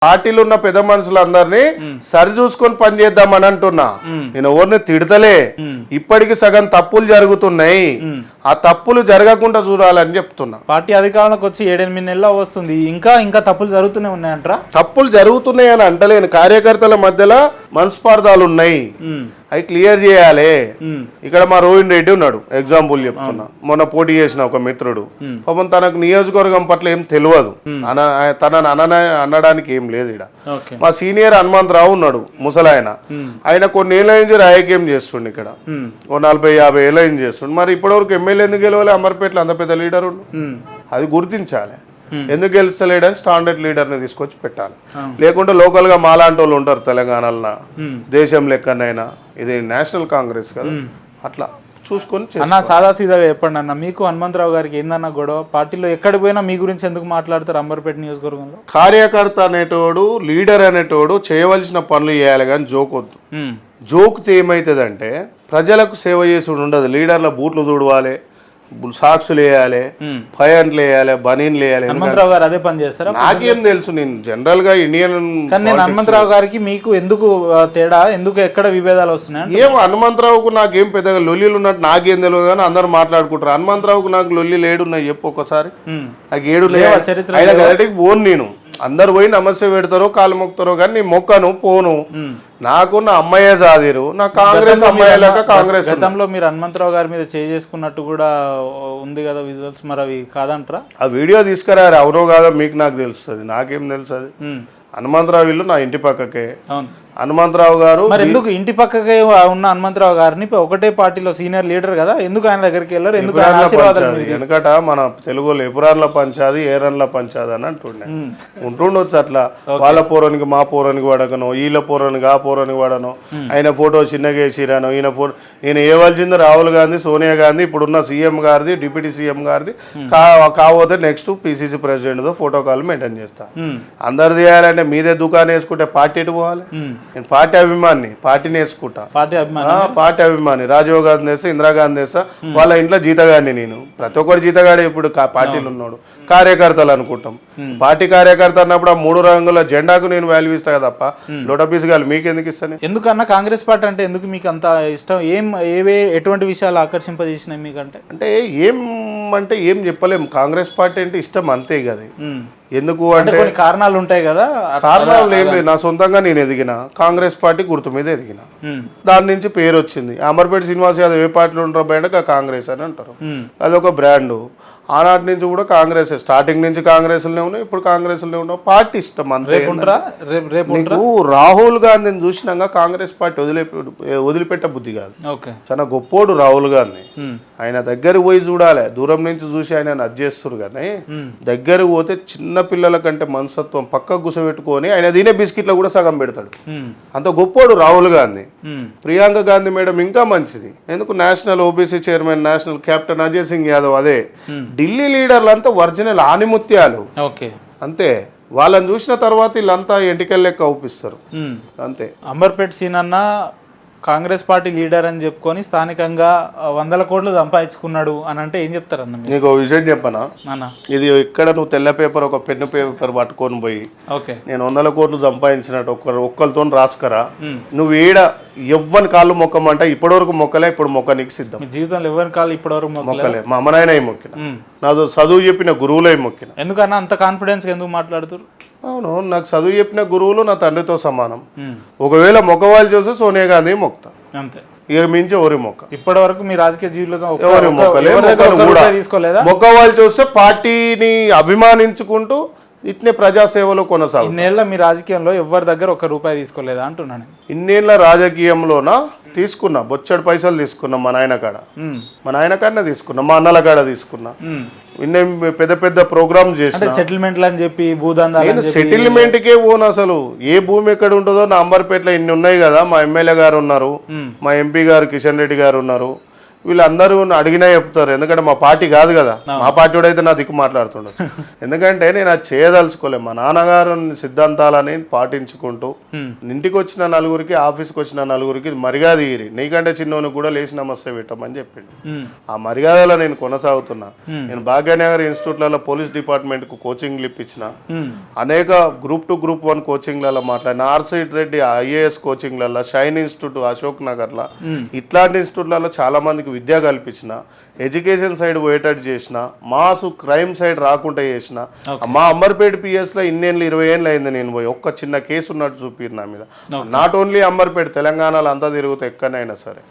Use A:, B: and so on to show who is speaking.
A: పార్టీలో ఉన్న పెద్ద మనుషులందరినీ సరి చూసుకొని పని చేద్దామని అంటున్నా. నేను ఎవరిని తిడతలే. ఇప్పటికి సగం తప్పులు జరుగుతున్నాయి, ఆ తప్పులు జరగకుండా చూడాలని చెప్తున్నా.
B: పార్టీ అధికారంలోకి వచ్చి 7-8 నెలలు వస్తుంది, ఇంకా తప్పులు జరుగుతూనే ఉన్నాయంటారా?
A: తప్పులు జరుగుతున్నాయి అని అంటలేను. కార్యకర్తల మధ్యలో మనస్పార్థాలు ఉన్నాయి, అవి క్లియర్ చేయాలి. ఇక్కడ మా రోహిన్ రెడ్డి ఉన్నాడు, ఎగ్జాంపుల్ చెప్తున్నా. మొన్న పోటీ చేసిన ఒక మిత్రుడు, పాపం తనకు నియోజకవర్గం పట్ల ఏం తెలియదు, తనని అనడానికి ఏం లేదు. ఇక్కడ మా సీనియర్ హనుమంతరావు ఉన్నాడు, ముసలాయన. ఆయన కొన్ని ఏళ్ళ నుంచి రాజకీయం చేస్తుండే, ఇక్కడ ఓ 40-50 ఏళ్ళ నుంచి చేస్తుండే. మరి ఇప్పటివరకు ఎమ్మెల్యే ఎందుకు గెలవాలి? అమర్పేటలో అంత పెద్ద లీడర్ ఉండు, అది గుర్తించాలి. ఎందుకు గెలుస్తలేడని స్టాండర్డ్ లీడర్ని తీసుకొచ్చి పెట్టాలి. లేకుంటే లోకల్గా మాలాంటి వాళ్ళు ఉంటారు తెలంగాణలో, దేశం లెక్కనైనా. ఇది నేషనల్ కాంగ్రెస్ కదా, అట్లా చూసుకొని
B: అన్న సాదా సీదాగా చెప్పండి అన్న. మీకు హనుమంతరావు గారికి ఏందన్న గొడవ? పార్టీలో ఎక్కడికి పోయినా మీ గురించి ఎందుకు మాట్లాడతారు అంబర్పేట నియోజకవర్గంలో?
A: కార్యకర్త అనేటోడు, లీడర్ అనేటోడు చేయవలసిన పనులు చేయాలి కానీ జోకొద్దు. జోక్తే ఏమవుతుందంటే ప్రజలకు సేవ చేసి ఉండదు. లీడర్ల బూట్లు చూడవాలి, సాక్సులు వేయాలి, ఫైన్లు వేయాలి, బనీన్లు వేయాలి.
B: హనుమంతరావు గారు అదే పని చేస్తారా?
A: నాకేం తెలుసు, నేను జనరల్ గా ఇండియన్.
B: కానీ నేను హనుమంతరావు గారికి మీకు ఎందుకు తేడా, ఎందుకు ఎక్కడ విభేదాలు వస్తున్నాయి?
A: ఏమో హనుమంతరావుకు నాకేం పెద్దగా లొల్లీలు ఉన్నట్టు నాకేం తెలియదు, కానీ అందరు మాట్లాడుకుంటారు. హనుమంతరావుకు నాకు లొల్లీలు ఏడున్నాయి చెప్పు ఒకసారి. నాకు ఏడున్నాయి
B: చరిత్ర.
A: ఆయన గదికి పోను నేను. అందరు పోయి నమస్తే పెడతారో కాలు మొక్కుతారో కానీ నేను మొక్కను పోను. నాకు నా అమ్మాయే జాదిరు, నా కాంగ్రెస్ అమ్మాయి లేక కాంగ్రెస్.
B: గతంలో మీరు హనుమంతరావు గారి మీద చేసుకున్నట్టు కూడా ఉంది కదా విజువల్స్, మరి అవి కాదంటారా?
A: ఆ వీడియో తీసుకురారు, అవునో కాదో మీకు నాకు తెలుస్తుంది, నాకేం తెలుసు. అది హనుమంతరావు ఇల్లు నా ఇంటి పక్కకే. హనుమంతరావు గారు
B: మరి ఎందుకు ఇంటి పక్కకే ఉన్న హనుమంతరావు గారిని ఒకటే పార్టీలో సీనియర్ లీడర్ కదా, ఎందుకు ఆయన దగ్గరికి వెళ్ళారు? ఎందుకు
A: వెనకట మన తెలుగులో ఎపురాన్ల పంచాది ఏరన్ల పంచాది అని అంటుండే. ఉంటుండొచ్చు అట్లా. వాళ్ళ పోరానికి మా పోరానికి వాడకను, వీళ్ళ పోరానికి ఆ పోరానికి వాడను. ఆయన ఫోటో చిన్నగా వేసిరాను, ఈయన ఫోటో. నేను ఏవలసింది రాహుల్ గాంధీ, సోనియా గాంధీ, ఇప్పుడున్న సీఎం గారిది, డిప్యూటీ సీఎం గారిది కాకపోతే next PCC president photo call maintain చేస్తా. అందరు చేయాలంటే మీదే దుకాణం వేసుకుంటే పార్టీ ఎటు పోవాలి? నేను పార్టీ అభిమాని, పార్టీని వేసుకుంటా. పార్టీ అభిమాని. రాజీవ్ గాంధీ వేస్తా, ఇందిరాగాంధీ వేస్తా, వాళ్ళ ఇంట్లో జీతగాడిని నేను. ప్రతి ఒక్కరు జీతగాడే ఇప్పుడు పార్టీలు ఉన్నాడు. కార్యకర్తలు అనుకుంటాం. పార్టీ కార్యకర్త అన్నప్పుడు ఆ 3 రంగుల జెండాకు నేను వాల్యూ ఇస్తా తప్ప లోటపీస్ గారు మీకు ఎందుకు ఇస్తాను?
B: ఎందుకన్నా కాంగ్రెస్ పార్టీ అంటే ఎందుకు మీకు అంత ఇష్టం? ఎటువంటి విషయాలు ఆకర్షింపజేసినాయి మీకంటే?
A: అంటే ఏం చెప్పలేము. కాంగ్రెస్ పార్టీ అంటే ఇష్టం అంతే కదా. ఎందుకు అంటే
B: కొన్ని కారణాలు ఉంటాయి కదా.
A: కారణాలు ఏం లేదు, నా సొంతంగా నేను ఎదిగిన కాంగ్రెస్ పార్టీ గుర్తు మీద ఎదిగిన, దాని నుంచి పేరు వచ్చింది. అమర్పేట శ్రీనివాస్ యాదవ్ ఏ పార్టీలో ఉంటారో బయట కాంగ్రెస్ అని అంటారు, అదొక బ్రాండ్. ఆనాటి నుంచి కూడా కాంగ్రెస్, స్టార్టింగ్ నుంచి కాంగ్రెస్లోనే ఉన్నాయి, ఇప్పుడు కాంగ్రెస్లోనే ఉన్నావు. పార్టీ ఇష్టం అంతే. నీకు రాహుల్ గాంధీని చూసినాక కాంగ్రెస్ పార్టీ వదిలిపెట్ట బుద్ధి కాదు. చాలా గొప్పోడు రాహుల్ గాంధీ. ఆయన దగ్గరికి పోయి చూడాలి, దూరం నుంచి చూసి ఆయన అది చేస్తారు. కానీ దగ్గరికి పోతే చిన్న పిల్లల కంటే మనస్తత్వం పక్కకు గుసబెట్టుకొని ఆయన తినే బిస్కెట్లో కూడా సగం పెడతాడు. అంత గొప్పోడు రాహుల్ గాంధీ. ప్రియాంక గాంధీ మేడం ఇంకా మంచిది. ఎందుకు national OBC chairman, national captain Ajay Singh Yadav. అదే ఢిల్లీ లీడర్లు అంతా ఒరిజినల్ ఆనిముత్యాలు అంతే. వాళ్ళని చూసిన తర్వాత వీళ్ళంతా ఎంటికల్ లెక్క అవుపిస్తారు అంతే.
B: అంబర్పేట సీనన్న కాంగ్రెస్ పార్టీ లీడర్ అని చెప్పుకొని స్థానికంగా 100 కోట్లు సంపాదించుకున్నాడు అని అంటే ఏం చెప్తారన్న?
A: నీకు విషయం చెప్పనా, ఇది ఇక్కడ నువ్వు తెల్ల పేపర్, ఒక పెన్ను పేపర్ పట్టుకొని పోయి నేను 100 కోట్లు సంపాదించినట్టు ఒక్కరితో రాసుకరా. నువ్వు ఎవ్వని కాళ్ళు మొక్కమంటే ఇప్పటివరకు మొక్కలే, ఇప్పుడు మొక్క నీకు సిద్ధం.
B: జీవితంలో ఎవరి కాళ్ళు ఇప్పటివరకు
A: మొక్కలే. మా అమ్మనాయన మొక్కిన, నాతో చదువు చెప్పిన గురువులే మొక్కిన.
B: ఎందుకన్నా అంత కాన్ఫిడెన్స్ ఎందుకు మాట్లాడుతారు?
A: అవును, నాకు చదువు చెప్పిన గురువులు నా తండ్రితో సమానం. ఒకవేళ మొక్కవాళ్ళు చూస్తే సోనియా గాంధీ మొక్తా అంతే, ఇక మించి ఎవరి మొక్క.
B: ఇప్పటి వరకు మీ రాజకీయ జీవితంలో
A: ఎవరి మొక్కలే. మొక్కవాళ్ళు చూస్తే పార్టీని అభిమానించుకుంటూ ఇట్నే ప్రజాసేవలో కొనసాగు.
B: ఇన్నేళ్ల మీ రాజకీయంలో ఎవరి దగ్గర ₹1 తీసుకోలేదా అంటున్నాను.
A: ఇన్నేళ్ల రాజకీయంలోనా తీసుకున్నా, బొచ్చడి పైసలు తీసుకున్నా. మా నాయన కాడనే తీసుకున్నా, మా అన్నల కాడ తీసుకున్నా. ఇన్నే పెద్ద పెద్ద ప్రోగ్రామ్ చేసిన.
B: సెటిల్మెంట్లు అని చెప్పి భూదందాలు.
A: సెటిల్మెంట్కే పోను. అసలు ఏ భూమి ఎక్కడ ఉంటుందో నా అంబర్పేటలో ఇన్ని ఉన్నాయి కదా. మా ఎమ్మెల్యే గారు ఉన్నారు, మా ఎంపీ గారు కిషన్ రెడ్డి గారు ఉన్నారు. వీళ్ళందరూ అడిగినా చెప్తారు, ఎందుకంటే మా పార్టీ కాదు కదా, మా పార్టీ అయితే నా దిక్కు మాట్లాడుతుండొచ్చు. ఎందుకంటే నేను అది చేయదలుచుకోలేదు. మా నాన్నగారు సిద్ధాంతాలని పాటించుకుంటూ ఇంటికి వచ్చిన నలుగురికి, ఆఫీస్కి వచ్చిన నలుగురికి మర్యాద ఇయ్యి, నీకంటే చిన్నోనికి కూడా లేచి నమస్తే పెట్టమని చెప్పిండు. ఆ మర్యాదలో నేను కొనసాగుతున్నా. నేను భాగ్యనగర్ ఇన్స్టిట్యూట్లలో పోలీస్ డిపార్ట్మెంట్కు కోచింగ్లు ఇప్పించిన, అనేక గ్రూప్ 2 గ్రూప్ 1 కోచింగ్లలో మాట్లాడిన, ఆర్సీట్ రెడ్డి ఐఏఎస్ కోచింగ్లలో, షైన్ ఇన్స్టిట్యూట్ అశోక్ నగర్లో, ఇట్లాంటి ఇన్స్టిట్యూట్లలో చాలా మందికి విద్య కల్పించిన, ఎడ్యుకేషన్ సైడ్ పోయేటట్టు చేసిన, మాసు క్రైమ్ సైడ్ రాకుండా చేసిన. మా అంబర్పేట పిఎస్లో ఇన్నేళ్ళు 20 ఏళ్ళు అయింది నేను పోయి, ఒక్క చిన్న కేసు ఉన్నట్టు చూపిరు నా మీద. నాట్ ఓన్లీ అంబర్పేట, తెలంగాణలో అంతా తిరుగుతా ఎక్కడైనా సరే.